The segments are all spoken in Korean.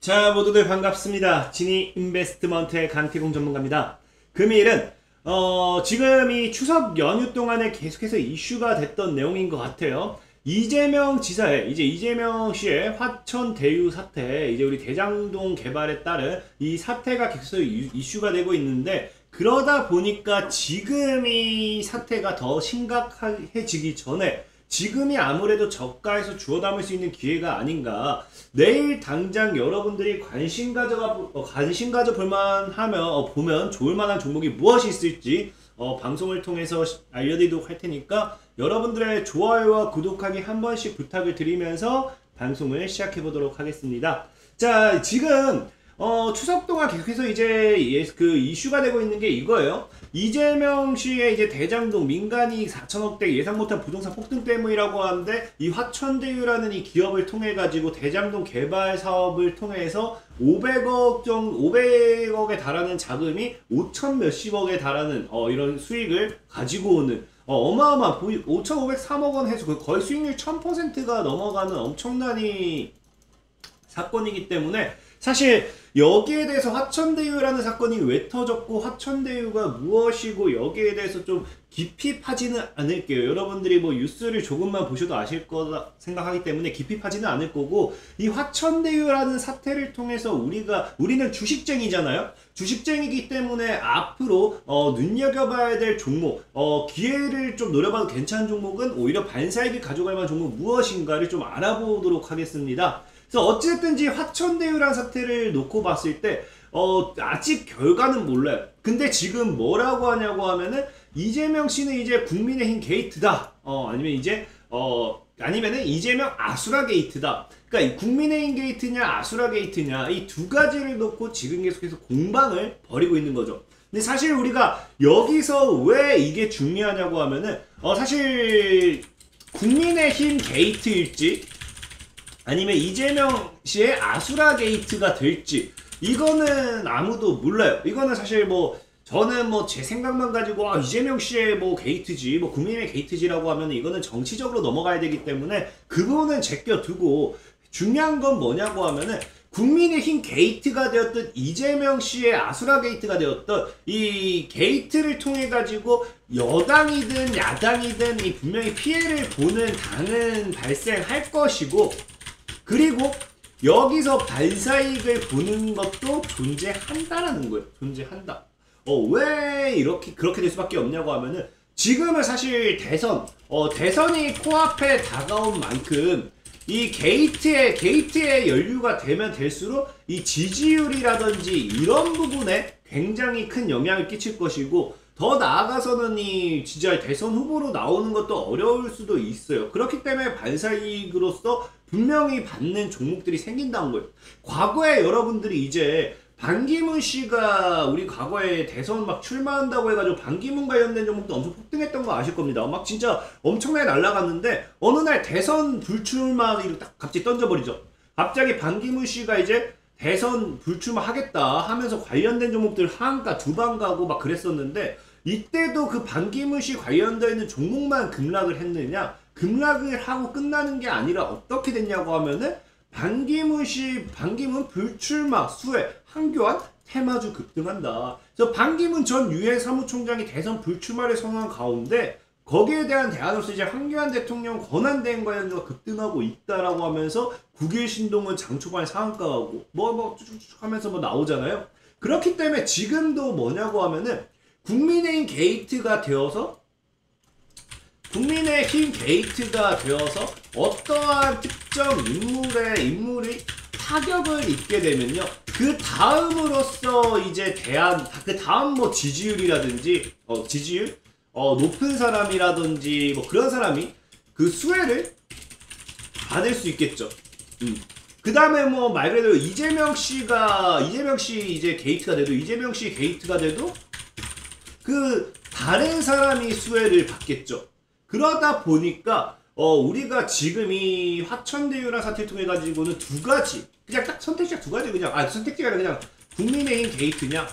자, 모두들 반갑습니다. 지니 인베스트먼트의 강태공 전문가입니다. 금일은 지금 이 추석 연휴 동안에 계속해서 이슈가 됐던 내용인 것 같아요. 이재명 지사의 이재명 씨의 화천 대유 사태, 이제 우리 대장동 개발에 따른 이 사태가 계속 이슈가 되고 있는데, 그러다 보니까 지금 이 사태가 더 심각해지기 전에 지금이 아무래도 저가에서 주워 담을 수 있는 기회가 아닌가. 내일 당장 여러분들이 관심 가져 볼만하면 보면 좋을 만한 종목이 무엇이 있을지 방송을 통해서 알려드리도록 할 테니까 여러분들의 좋아요와 구독하기 한 번씩 부탁을 드리면서 방송을 시작해 보도록 하겠습니다. 자, 지금 추석 동안 계속해서 이제 이슈가 되고 있는 게 이거예요. 이재명 씨의 이제 대장동 민간이 4천억대 예상 못한 부동산 폭등 때문이라고 하는데, 이 화천대유라는 이 기업을 통해 가지고 대장동 개발 사업을 통해서 500억에 달하는 자금이 5천 몇십억에 달하는 이런 수익을 가지고 오는 어마어마한 5,503억 원 해서 거의 수익률 1000%가 넘어가는 엄청난 이 사건이기 때문에, 사실 여기에 대해서 화천대유라는 사건이 왜 터졌고 화천대유가 무엇이고 여기에 대해서 좀 깊이 파지는 않을게요. 여러분들이 뭐 뉴스를 조금만 보셔도 아실 거다 생각하기 때문에 깊이 파지는 않을 거고, 이 화천대유라는 사태를 통해서 우리는 주식쟁이잖아요. 주식쟁이기 때문에 앞으로 눈여겨봐야 될 종목, 기회를 좀 노려봐도 괜찮은 종목은 오히려 반사이익을 가져갈 만한 종목 무엇인가를 좀 알아보도록 하겠습니다. 그래서 어찌됐든지 화천대유라는 사태를 놓고 봤을 때 아직 결과는 몰라요. 근데 지금 뭐라고 하냐고 하면은 이재명 씨는 이제 국민의힘 게이트다. 아니면은 이재명 아수라 게이트다. 그러니까 국민의힘 게이트냐 아수라 게이트냐, 이 두 가지를 놓고 지금 계속해서 공방을 벌이고 있는 거죠. 근데 사실 우리가 여기서 왜 이게 중요하냐고 하면은 사실 국민의힘 게이트일지 아니면 이재명 씨의 아수라 게이트가 될지 이거는 아무도 몰라요. 이거는 사실 저는 제 생각만 가지고 이재명 씨의 게이트지, 국민의 게이트지라고 하면 이거는 정치적으로 넘어가야 되기 때문에 그 부분은 제껴두고, 중요한 건 뭐냐고 하면은 국민의힘 게이트가 되었던 이재명 씨의 아수라 게이트가 되었던 이 게이트를 통해 가지고 여당이든 야당이든 이 분명히 피해를 보는 당은 발생할 것이고, 그리고 여기서 반사이익을 보는 것도 존재한다라는 거예요. 존재한다. 왜 그렇게 될 수밖에 없냐고 하면은, 지금은 사실 대선이 코앞에 다가온 만큼 이 게이트에 연루가 되면 될수록 이 지지율이라든지 이런 부분에 굉장히 큰 영향을 끼칠 것이고, 더 나아가서는 진짜 대선 후보로 나오는 것도 어려울 수도 있어요. 그렇기 때문에 반사이익으로서 분명히 받는 종목들이 생긴다는 거예요. 과거에 여러분들이 이제 반기문 씨가 우리 과거에 대선 출마한다고 해가지고 반기문 관련된 종목도 엄청 폭등했던 거 아실 겁니다. 진짜 엄청나게 날아갔는데 어느 날 대선 불출마를 딱 갑자기 던져버리죠. 갑자기 반기문 씨가 이제 대선 불출마 하겠다 하면서 관련된 종목들 하한가 두 방 가고 그랬었는데, 이때도 그 반기문 씨 관련되어 있는 종목만 급락을 했느냐? 급락을 하고 끝나는 게 아니라 어떻게 됐냐고 하면은 반기문 불출마 수혜 한교안 테마주 급등한다. 그래서 반기문 전 유엔 사무총장이 대선 불출마를 선언한 가운데 거기에 대한 대안으로서 이제 한교안 대통령 권한대행 관련주가 급등하고 있다라고 하면서 9일 신동은 장 초반에 상한가 가고 쭉쭉쭉 하면서 나오잖아요. 그렇기 때문에 지금도 뭐냐고 하면은 국민의힘 게이트가 되어서 어떠한 특정 인물이 타격을 입게 되면요, 그 다음으로써 이제 그 다음 지지율이라든지 지지율 높은 사람이라든지 그런 사람이 그 수혜를 받을 수 있겠죠. 그 다음에 말 그대로 이재명 씨 이제 게이트가 돼도 그 다른 사람이 수혜를 받겠죠. 그러다 보니까 우리가 지금 이 화천대유라 사태를 통해 가지고는 두 가지, 그냥 딱 선택지가 두 가지, 선택지가 아니라 그냥 국민의힘 게이트냐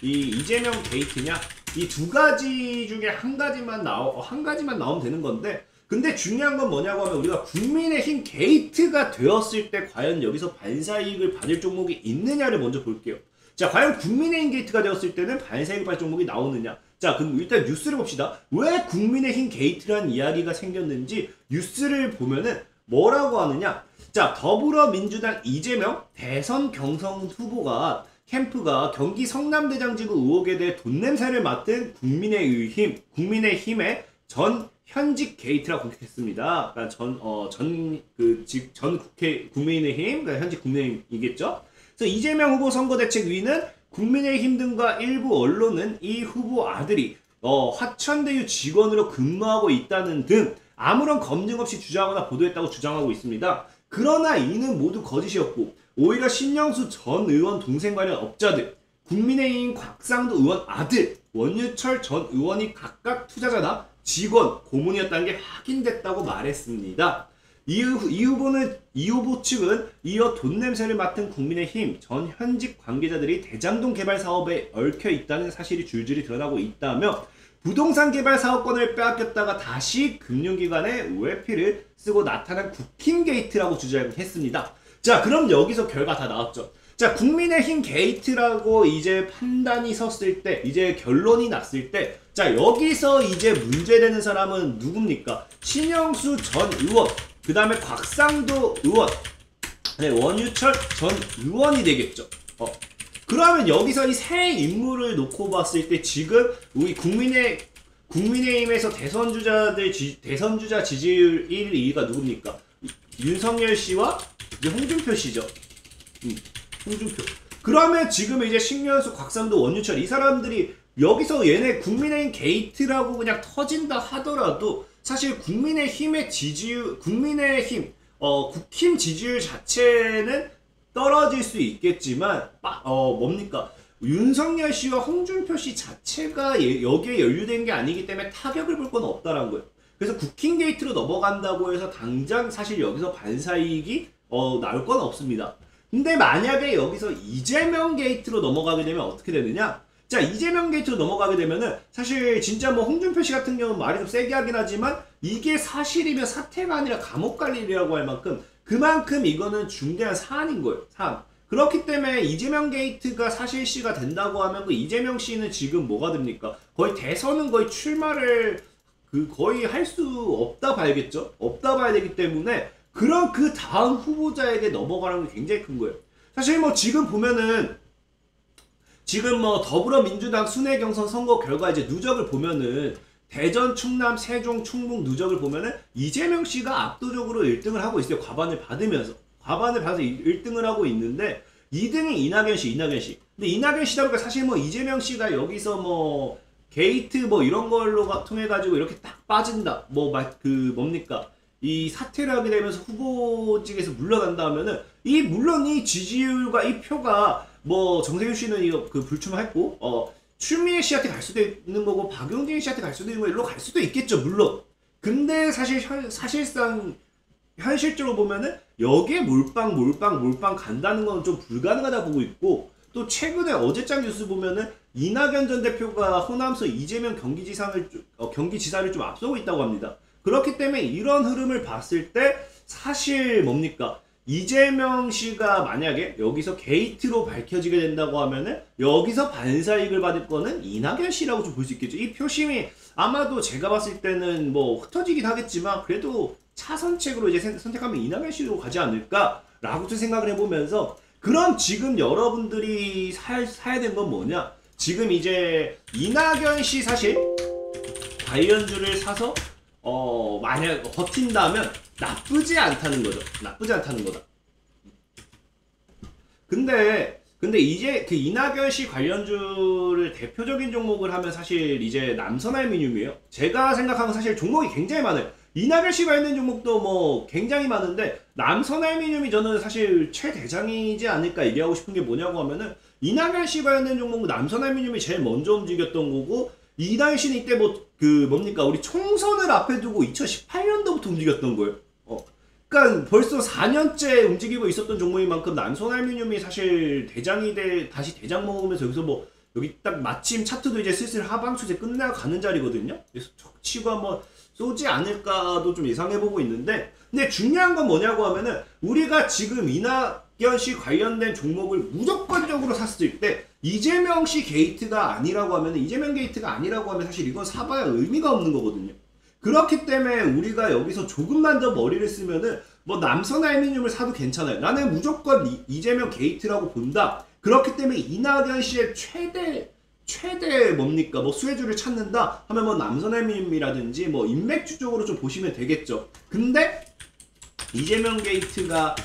이재명 게이트냐, 이 두 가지 중에 한 가지만 나오면 되는 건데, 근데 중요한 건 뭐냐고 하면 우리가 국민의힘 게이트가 되었을 때 과연 여기서 반사이익을 받을 종목이 있느냐를 먼저 볼게요. 자, 과연 국민의힘 게이트가 되었을 때는 반사이익 받을 종목이 나오느냐. 자, 그럼 일단 뉴스를 봅시다. 왜 국민의힘 게이트란 이야기가 생겼는지 뉴스를 보면은 뭐라고 하느냐. 자, 더불어민주당 이재명 대선 경선 후보가 캠프가 경기 성남대장지구 의혹에 대해 돈 냄새를 맡은 국민의힘의 전 현직 게이트라고 공격했습니다. 그러니까 전 국민의힘, 그러니까 현직 국민의힘이겠죠. 그래서 이재명 후보 선거대책위는 국민의힘 등과 일부 언론은 이 후보 아들이 화천대유 직원으로 근무하고 있다는 등 아무런 검증 없이 주장하거나 보도했다고 주장하고 있습니다. 그러나 이는 모두 거짓이었고 오히려 신영수 전 의원 동생 관련 업자들, 국민의힘 곽상도 의원 아들, 원유철 전 의원이 각각 투자자나 직원, 고문이었다는 게 확인됐다고 말했습니다. 이 후보 측은 이어 돈 냄새를 맡은 국민의힘 전 현직 관계자들이 대장동 개발 사업에 얽혀 있다는 사실이 줄줄이 드러나고 있다며 부동산 개발 사업권을 빼앗겼다가 다시 금융기관에 UFP를 쓰고 나타난 국힘 게이트라고 주장했습니다. 자, 그럼 여기서 결과 다 나왔죠. 자, 국민의힘 게이트라고 이제 판단이 섰을 때, 이제 결론이 났을 때, 자, 여기서 이제 문제되는 사람은 누굽니까? 신영수 전 의원, 그 다음에 곽상도 의원, 네, 원유철 전 의원이 되겠죠. 그러면 여기서 이 세 인물을 놓고 봤을 때 지금 우리 국민의힘에서 대선주자 지지율 1, 2위가 누굽니까? 윤석열 씨와 이제 홍준표 씨죠. 홍준표. 그러면 지금 이제 신년수, 곽상도, 원유철 이 사람들이 여기서 얘네 국민의힘 게이트라고 그냥 터진다 하더라도 사실 국민의힘의 지지율, 국힘 지지율 자체는 떨어질 수 있겠지만 뭡니까? 윤석열 씨와 홍준표 씨 자체가 여기에 연루된 게 아니기 때문에 타격을 볼 건 없다라는 거예요. 그래서 국힘 게이트로 넘어간다고 해서 당장 사실 여기서 반사이익이 나올 건 없습니다. 근데 만약에 여기서 이재명 게이트로 넘어가게 되면 어떻게 되느냐? 자, 이재명 게이트로 넘어가게 되면은 사실 진짜 뭐 홍준표 씨 같은 경우는 말이 좀 세게 하긴 하지만 이게 사실이면 사태가 아니라 감옥 갈 일이라고 할 만큼 그만큼 이거는 중대한 사안인 거예요. 사안. 그렇기 때문에 이재명 게이트가 사실시가 된다고 하면 그 이재명 씨는 지금 뭐가 됩니까? 거의 대선은 거의 출마를 거의 할 수 없다 봐야겠죠? 없다 봐야 되기 때문에 그런 그 다음 후보자에게 넘어가는 게 굉장히 큰 거예요. 사실 뭐 지금 보면은 지금 뭐 더불어민주당 순회 경선 선거 결과 이제 누적을 보면은 대전, 충남, 세종, 충북 누적을 보면은 이재명 씨가 압도적으로 1등을 하고 있어요. 과반을 받아서 1등을 하고 있는데 2등이 이낙연 씨. 근데 이낙연 씨다 보니까 사실 뭐 이재명 씨가 여기서 뭐 게이트 뭐 이런 걸로 통해 가지고 이렇게 딱 빠진다. 뭡니까? 이 사퇴를 하게 되면서 후보직에서 물러난다 하면은 물론 이 지지율과 이 표가 뭐 정세균 씨는 이거 불출마했고 추미애 씨한테 갈 수도 있는 거고 박용진 씨한테 갈 수도 있는 거 일로 갈 수도 있겠죠, 물론. 근데 사실상 현실적으로 보면은 여기에 몰빵 간다는 건 좀 불가능하다 보고 있고, 또 최근에 어제장 뉴스 보면은 이낙연 전 대표가 호남서 이재명 경기지사를 좀 앞서고 있다고 합니다. 그렇기 때문에 이런 흐름을 봤을 때 사실 뭡니까? 이재명 씨가 만약에 여기서 게이트로 밝혀지게 된다고 하면은 여기서 반사이익을 받을 거는 이낙연 씨라고 좀 볼 수 있겠죠. 이 표심이 아마도 제가 봤을 때는 뭐 흩어지긴 하겠지만 그래도 차선책으로 이제 선택하면 이낙연 씨로 가지 않을까라고 좀 생각을 해보면서, 그럼 지금 여러분들이 사야 된 건 뭐냐? 지금 이제 이낙연 씨 사실 관련주를 사서 만약 버틴다면 나쁘지 않다는 거죠. 나쁘지 않다는 거다. 근데 이제 그 이낙연 씨 관련주를 대표적인 종목을 하면 사실 이제 남선알미늄이에요. 제가 생각하는 사실 종목이 굉장히 많아요. 이낙연 씨 관련된 종목도 뭐 굉장히 많은데 남선알미늄이 저는 사실 최대장이지 않을까 얘기하고 싶은 게 뭐냐고 하면은 이낙연 씨 관련된 종목은 남선알미늄이 제일 먼저 움직였던 거고, 이낙연 씨는 이때 뭡니까? 우리 총선을 앞에 두고 2018년도부터 움직였던 거예요. 그러니까 벌써 4년째 움직이고 있었던 종목인 만큼 남선알미늄이 사실 다시 대장 먹으면서 여기서 뭐 여기 딱 마침 차트도 이제 슬슬 하방 추세 끝나가는 자리거든요. 그래서 적치고 한번 쏘지 않을까도 좀 예상해보고 있는데, 근데 중요한 건 뭐냐고 하면은 우리가 지금 이낙연 씨 관련된 종목을 무조건적으로 샀을 때 이재명 씨 게이트가 아니라고 하면은, 이재명 게이트가 아니라고 하면 사실 이건 사봐야 의미가 없는 거거든요. 그렇기 때문에 우리가 여기서 조금만 더 머리를 쓰면은 뭐 남선 알미늄을 사도 괜찮아요. 나는 무조건 이재명 게이트라고 본다. 그렇기 때문에 이낙연 씨의 최대 뭡니까? 뭐 수혜주를 찾는다 하면 뭐 남선 알미늄이라든지 뭐 인맥주 쪽으로 좀 보시면 되겠죠. 근데 이재명 게이트가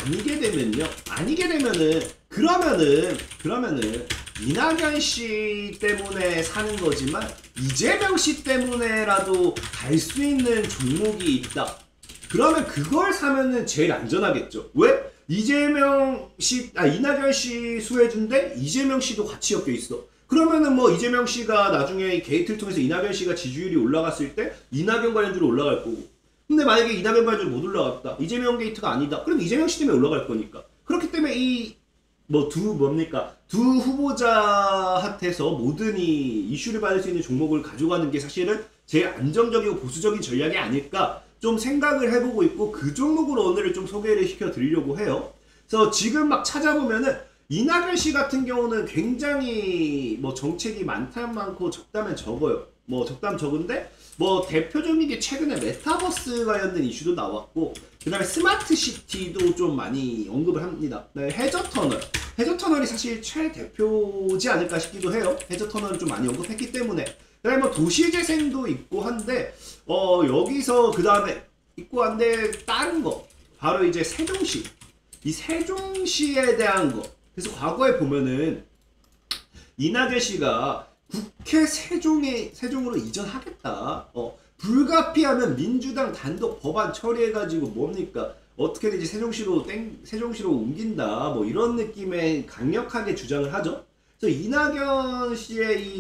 아니게 되면요. 아니게 되면은 그러면은 이낙연 씨 때문에 사는 거지만 이재명 씨 때문에라도 갈 수 있는 종목이 있다. 그러면 그걸 사면은 제일 안전하겠죠. 왜? 이낙연 씨 수혜주인데 이재명 씨도 같이 엮여 있어. 그러면은 뭐 이재명 씨가 나중에 이 게이트를 통해서 이낙연 씨가 지지율이 올라갔을 때 이낙연 관련주로 올라갈 거고. 근데 만약에 이낙연 관련주로 못 올라갔다. 이재명 게이트가 아니다. 그럼 이재명 씨 때문에 올라갈 거니까. 그렇기 때문에 이 두 후보자한테서 모든 이 이슈를 받을 수 있는 종목을 가져가는 게 사실은 제일 안정적이고 보수적인 전략이 아닐까 좀 생각을 해보고 있고, 그 종목으로 오늘을 좀 소개를 시켜드리려고 해요. 그래서 지금 막 찾아보면은 이낙연 씨 같은 경우는 굉장히 뭐 정책이 많다면 많고 적다면 적어요. 뭐 적다면 적은데 뭐 대표적인 게 최근에 메타버스 관련된 이슈도 나왔고, 그 다음에 스마트 시티도 좀 많이 언급을 합니다. 네, 해저터널이 사실 최대표지 않을까 싶기도 해요. 해저터널을 좀 많이 언급했기 때문에. 그 다음에 뭐 도시재생도 있고 한데, 여기서 그 다음에 있고 한데 다른 거 바로 이제 세종시, 이 세종시에 대한 거. 그래서 과거에 보면은 이낙연 씨가 국회 세종으로 이전하겠다. 불가피하면 민주당 단독 법안 처리해가지고 뭡니까? 어떻게든 이제 세종시로 옮긴다. 뭐 이런 느낌의 강력하게 주장을 하죠. 그래서 이낙연 씨의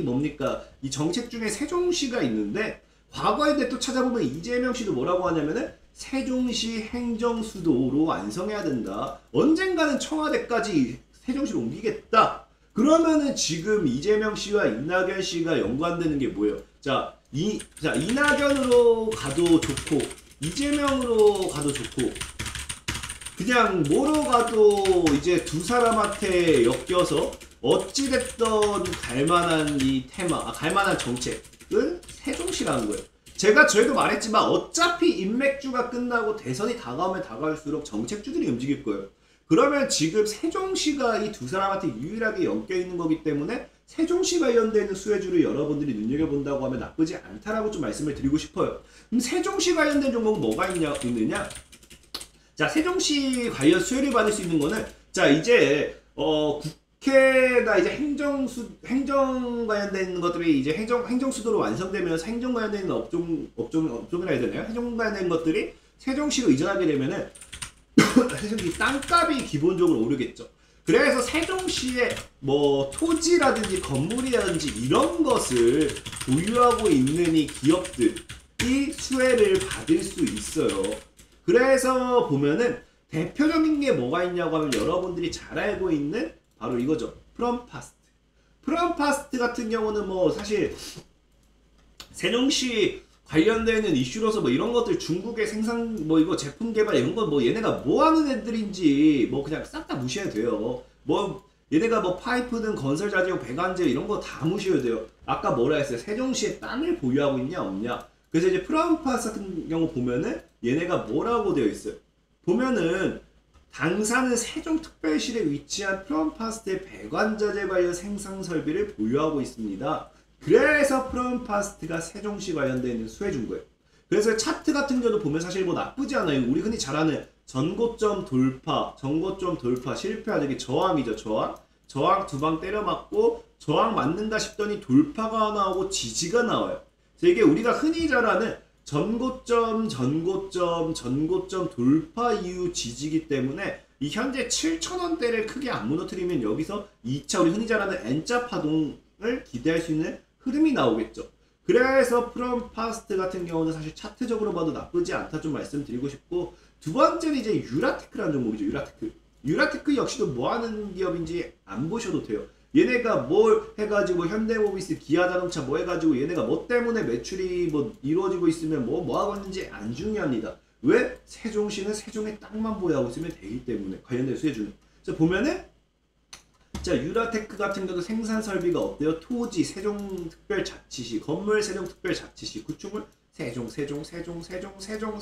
이 정책 중에 세종시가 있는데, 과거에 또 찾아보면 이재명 씨도 뭐라고 하냐면은 세종시 행정수도로 완성해야 된다. 언젠가는 청와대까지 세종시로 옮기겠다. 그러면은 지금 이재명 씨와 이낙연 씨가 연관되는 게 뭐예요? 자, 이낙연으로 가도 좋고, 이재명으로 가도 좋고, 그냥 뭐로 가도 이제 두 사람한테 엮여서 어찌됐던 갈만한 갈만한 정책은 세종시라는 거예요. 제가 저희도 말했지만 어차피 인맥주가 끝나고 대선이 다가오면 다가올수록 정책주들이 움직일 거예요. 그러면 지금 세종시가 이 두 사람한테 유일하게 엮여있는 거기 때문에 세종시 관련되는 수혜주를 여러분들이 눈여겨본다고 하면 나쁘지 않다라고 좀 말씀을 드리고 싶어요. 그럼 세종시 관련된 종목은 뭐가 있느냐? 자, 세종시 관련 수혜를 받을 수 있는 거는, 자, 이제 국회나 이제 행정 관련된 것들이 이제 행정수도로 완성되면서 행정 관련된 업종이라 해야 되나요? 행정 관련된 것들이 세종시로 이전하게 되면은 세종시 땅값이 기본적으로 오르겠죠. 그래서 세종시에 뭐 토지라든지 건물이라든지 이런 것을 보유하고 있는 이 기업들이 수혜를 받을 수 있어요. 그래서 보면은 대표적인 게 뭐가 있냐고 하면 여러분들이 잘 알고 있는 바로 이거죠. 프롬파스트 같은 경우는 뭐 사실 세종시 관련되는 이슈로서 뭐 이런 것들 중국의 생산 뭐 이거 제품 개발 이런 건 뭐 얘네가 뭐 하는 애들인지 뭐 그냥 싹 다 무시해도 돼요. 뭐 얘네가 뭐 파이프든 건설 자재용 배관제 이런 거 다 무시해도 돼요. 아까 뭐라 했어요? 세종시에 땅을 보유하고 있냐 없냐. 그래서 이제 프롬파스트 같은 경우 보면은 얘네가 뭐라고 되어 있어요? 보면은 당사는 세종특별시에 위치한 프롬파스트의 배관자재 관련 생산 설비를 보유하고 있습니다. 그래서 프롬파스트가 세종시 관련되어 있는 수혜준 거예요. 그래서 차트 같은 경우도 보면 사실 뭐 나쁘지 않아요. 우리 흔히 잘 아는 전고점 돌파 실패하는 게 저항이죠. 저항 두 방 때려 맞고 저항 맞는다 싶더니 돌파가 나오고 지지가 나와요. 그래서 이게 우리가 흔히 잘 아는 전고점 돌파 이후 지지기 때문에 이 현재 7,000원대를 크게 안 무너뜨리면 여기서 2차 우리 흔히 잘 아는 N자 파동을 기대할 수 있는 흐름이 나오겠죠. 그래서 프롬파스트 같은 경우는 사실 차트적으로 봐도 나쁘지 않다 좀 말씀드리고 싶고, 두 번째는 이제 유라테크라는 종목이죠. 유라테크 역시도 뭐 하는 기업인지 안 보셔도 돼요. 얘네가 뭘 해가지고 현대모비스, 기아자동차 뭐 해가지고 얘네가 뭐 때문에 매출이 뭐 이루어지고 있으면 뭐 하고 있는지 안 중요합니다. 왜? 세종시는 세종의 땅만 보유하고 있으면 되기 때문에 관련된 수혜주는. 자 보면은 자 유라테크 같은 경우도 생산 설비가 어때요? 토지 세종특별자치시, 건물 세종특별자치시, 구축물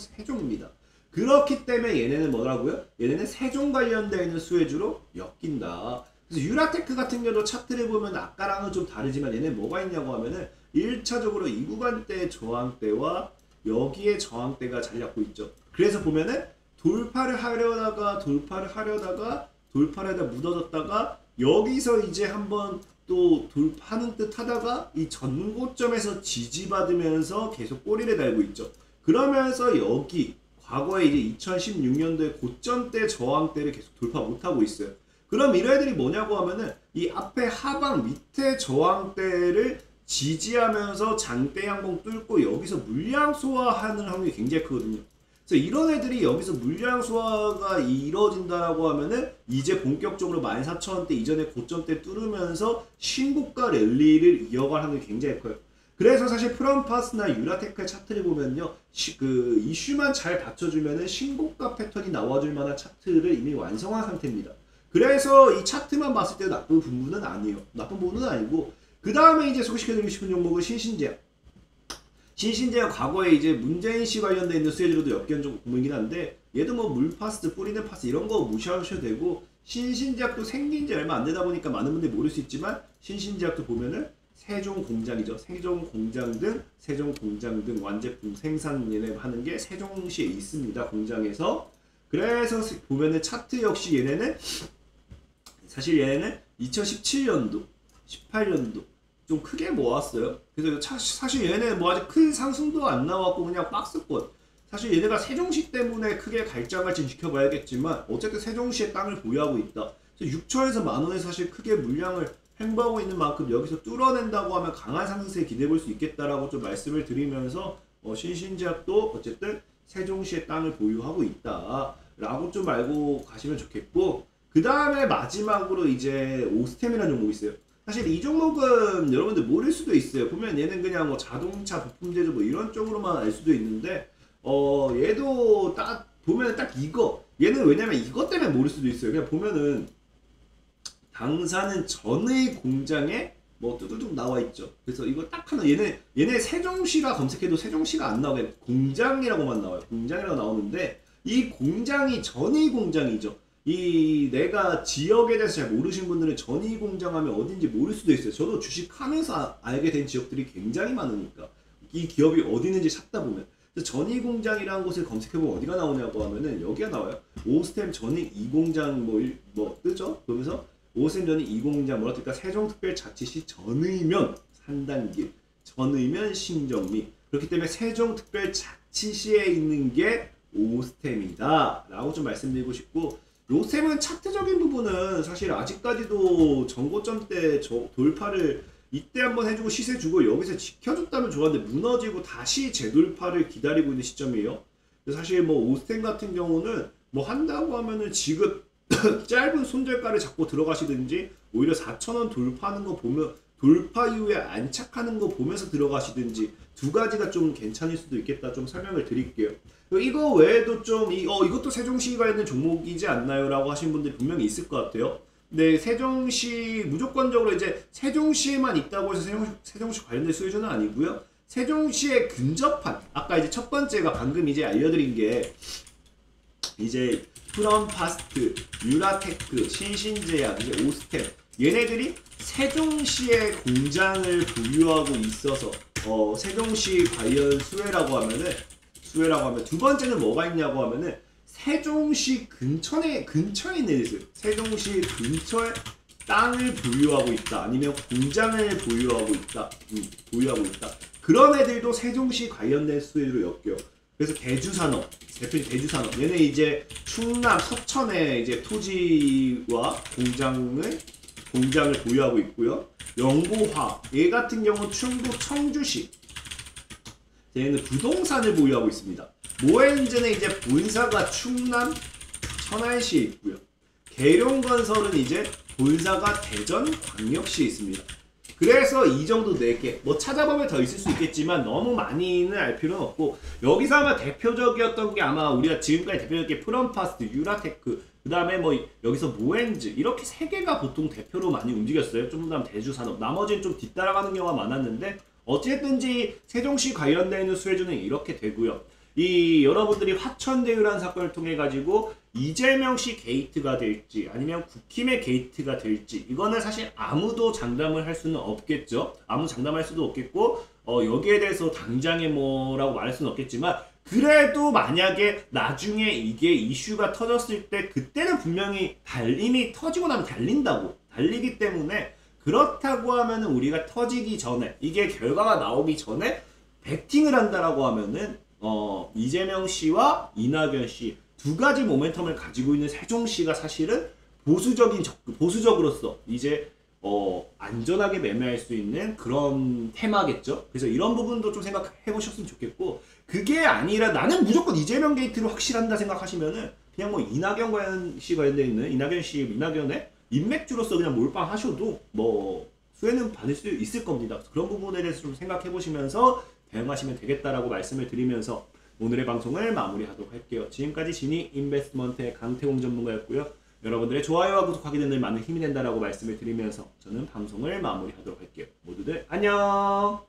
세종입니다. 그렇기 때문에 얘네는 뭐라고요? 얘네는 세종 관련되어 있는 수혜주로 엮인다. 그래서 유라테크 같은 경우도 차트를 보면 아까랑은 좀 다르지만 얘네 뭐가 있냐고 하면은 1차적으로 이 구간대 저항대와 여기에 저항대가 자리 잡고 있죠. 그래서 보면은 돌파를 하려다가 묻어졌다가 여기서 이제 한번 또 돌파하는 듯 하다가 이 전고점에서 지지받으면서 계속 꼬리를 달고 있죠. 그러면서 여기 과거에 이제 2016년도에 고점대 저항대를 계속 돌파 못하고 있어요. 그럼 이런 애들이 뭐냐고 하면은 이 앞에 하방 밑에 저항대를 지지하면서 장대 양봉 뚫고 여기서 물량 소화하는 확률이 굉장히 크거든요. 그래서 이런 애들이 여기서 물량 소화가 이루어진다라고 하면은 이제 본격적으로 14,000원대 이전에 고점대 뚫으면서 신고가 랠리를 이어갈 확률이 굉장히 커요. 그래서 사실 프롬파스나 유라테크의 차트를 보면요, 그 이슈만 잘 받쳐주면은 신고가 패턴이 나와줄 만한 차트를 이미 완성한 상태입니다. 그래서 이 차트만 봤을 때 나쁜 부분은 아니에요. 나쁜 부분은 아니고, 그 다음에 이제 소개시켜드리고 싶은 종목은 신신제약. 신신제약 과거에 이제 문재인 씨 관련돼 있는 수혜주로도 엮인 종목이긴 한데, 얘도 뭐 물파스, 뿌리는 파스 이런 거 무시하셔도 되고, 신신제약도 생긴 지 얼마 안 되다 보니까 많은 분들이 모를 수 있지만, 신신제약도 보면은 세종공장이죠. 세종공장 등 완제품 생산 얘네 하는 게 세종시에 있습니다. 공장에서. 그래서 보면은 차트 역시 얘네는 사실 얘네는 2017년도, 18년도 좀 크게 모았어요. 그래서 사실 얘네 뭐 아직 큰 상승도 안 나왔고 그냥 박스권. 사실 얘네가 세종시 때문에 크게 갈증갈증 지켜봐야겠지만 어쨌든 세종시의 땅을 보유하고 있다. 6천에서 만원에 사실 크게 물량을 행보하고 있는 만큼 여기서 뚫어낸다고 하면 강한 상승세에 기대해볼 수 있겠다라고 좀 말씀을 드리면서 신신제약도 어쨌든 세종시의 땅을 보유하고 있다 라고 좀 알고 가시면 좋겠고, 그 다음에 마지막으로 이제 오스템이라는 종목이 있어요. 사실 이 종목은 여러분들 모를 수도 있어요. 보면 얘는 그냥 뭐 자동차 부품 제조 뭐 이런 쪽으로만 알 수도 있는데 얘도 딱 보면 딱 이거, 얘는 왜냐면 이것 때문에 모를 수도 있어요. 그냥 보면은 당사는 전의 공장에 뭐 뚜두둑 나와 있죠. 그래서 이거 딱 하나, 얘네 세종시라 검색해도 세종시가 안 나오게 공장이라고만 나와요. 공장이라고 나오는데 이 공장이 전의 공장이죠. 이 내가 지역에 대해서 잘 모르신 분들은 전의 공장 하면 어딘지 모를 수도 있어요. 저도 주식하면서 알게 된 지역들이 굉장히 많으니까 이 기업이 어디 있는지 찾다 보면. 전의 공장이라는 곳을 검색해보면 어디가 나오냐고 하면은 여기가 나와요. 오스템 전의 2공장 뭐 뜨죠? 그러면서 오스템 전의 2공장 뭐라 할까? 세종특별자치시 전의면 산단길, 전의면 신정리. 그렇기 때문에 세종특별자치시에 있는 게 오스템이다 라고 좀 말씀드리고 싶고, 오스템은 차트적인 부분은 사실 아직까지도 전고점 때 돌파를 이때 한번 해주고 시세 주고 여기서 지켜줬다면 좋았는데 무너지고 다시 재돌파를 기다리고 있는 시점이에요. 사실 뭐 오스템 같은 경우는 뭐 한다고 하면은 지금 짧은 손절가를 잡고 들어가시든지 오히려 4,000원 돌파하는 거 보면 돌파 이후에 안착하는 거 보면서 들어가시든지 두 가지가 좀 괜찮을 수도 있겠다 좀 설명을 드릴게요. 이거 외에도 좀 이것도 세종시 관련된 종목이지 않나요? 라고 하신 분들이 분명히 있을 것 같아요. 네, 세종시 무조건적으로 이제 세종시에만 있다고 해서 세종시 관련된 수혜주는 아니고요. 세종시에 근접한 아까 이제 첫 번째가 방금 이제 알려드린 게 이제 프롬파스트, 유라테크, 신신제약, 이제 오스템 얘네들이 세종시에 공장을 보유하고 있어서 세종시 관련 수혜라고 하면 두 번째는 뭐가 있냐고 하면은 세종시 근처에 있는 애 있어요. 세종시 근처에 땅을 보유하고 있다. 아니면 공장을 보유하고 있다. 그런 애들도 세종시 관련된 수혜로 엮여요. 그래서 대주산업, 대표님 대주산업. 얘네 이제 충남 서천에 이제 토지와 공장을 보유하고 있고요. 영고화, 얘 같은 경우는 충북 청주시. 얘는 부동산을 보유하고 있습니다. 모엔즈는 이제 본사가 충남 천안시에 있고요. 계룡건설은 이제 본사가 대전광역시에 있습니다. 그래서 이 정도 4개, 뭐 찾아보면 더 있을 수 있겠지만 너무 많이는 알 필요는 없고, 여기서 아마 대표적이었던 게 아마 우리가 지금까지 대표적인 프롬파스트, 유라테크, 그 다음에 뭐 여기서 모엔즈, 이렇게 3개가 보통 대표로 많이 움직였어요. 좀 더 대주산업, 나머지는 좀 뒤따라가는 경우가 많았는데 어쨌든지 세종시 관련되어 있는 수혜주는 이렇게 되고요. 이 여러분들이 화천대유라는 사건을 통해 가지고 이재명씨 게이트가 될지 아니면 국힘의 게이트가 될지, 이거는 사실 아무도 장담을 할 수는 없겠죠. 아무 장담할 수도 없겠고, 여기에 대해서 당장에 뭐라고 말할 수는 없겠지만, 그래도 만약에 나중에 이게 이슈가 터졌을 때 그때는 분명히 이미 터지고 나면 달리기 때문에, 그렇다고 하면은 우리가 터지기 전에, 이게 결과가 나오기 전에 베팅을 한다라고 하면은 이재명 씨와 이낙연 씨 두 가지 모멘텀을 가지고 있는 세종시가 사실은 보수적으로서 이제 안전하게 매매할 수 있는 그런 테마겠죠. 그래서 이런 부분도 좀 생각해 보셨으면 좋겠고, 그게 아니라 나는 무조건 이재명 게이트로 확실한다 생각하시면은 그냥 뭐 이낙연 씨 관련돼 있는 이낙연의 인맥주로서 그냥 몰빵 하셔도 뭐 수혜는 받을 수 있을 겁니다. 그런 부분에 대해서 좀 생각해 보시면서 대응하시면 되겠다라고 말씀을 드리면서 오늘의 방송을 마무리하도록 할게요. 지금까지 지니 인베스트먼트의 강태공 전문가였고요. 여러분들의 좋아요와 구독하기 되는 많은 힘이 된다라고 말씀을 드리면서 저는 방송을 마무리하도록 할게요. 모두들 안녕!